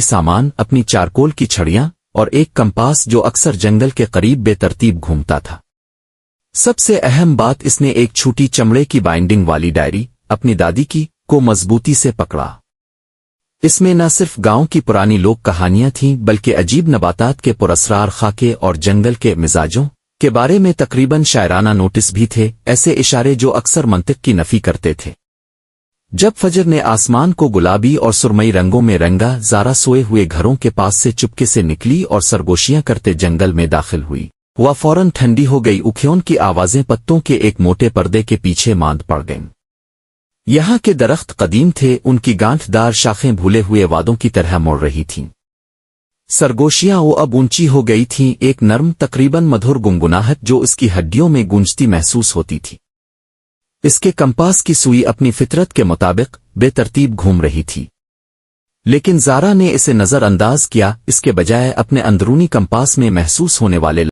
سامان، اپنی چارکول کی چھڑیاں اور ایک کمپاس جو اکثر جنگل کے قریب بے ترتیب گھومتا تھا۔ سب سے اہم بات، اس نے ایک چھوٹی چمڑے کی بائنڈنگ والی ڈائری اپنی دادی کی کو مضبوطی سے پکڑا۔ اس میں نہ صرف گاؤں کی پرانی لوک کہانیاں تھیں بلکہ عجیب نباتات کے پراسرار خاکے اور جنگل کے مزاجوں کے بارے میں تقریباً شاعرانہ نوٹس بھی تھے، ایسے اشارے جو اکثر منطق کی نفی کرتے تھے۔ جب فجر نے آسمان کو گلابی اور سرمئی رنگوں میں رنگا، زارا سوئے ہوئے گھروں کے پاس سے چپکے سے نکلی اور سرگوشیاں کرتے جنگل میں داخل ہوئی۔ وہ فوراً ٹھنڈی ہو گئی، اکھیون کی آوازیں پتوں کے ایک موٹے پردے کے پیچھے ماند پڑ گئیں۔ یہاں کے درخت قدیم تھے، ان کی گانٹھ دار شاخیں بھولے ہوئے وادوں کی طرح مڑ رہی تھیں۔ سرگوشیاں وہ اب اونچی ہو گئی تھیں، ایک نرم تقریباً مدھر گنگناہٹ جو اس کی ہڈیوں میں گونجتی محسوس ہوتی تھی۔ اس کے کمپاس کی سوئی اپنی فطرت کے مطابق بے ترتیب گھوم رہی تھی، لیکن زارا نے اسے نظر انداز کیا، اس کے بجائے اپنے اندرونی کمپاس میں محسوس ہونے والے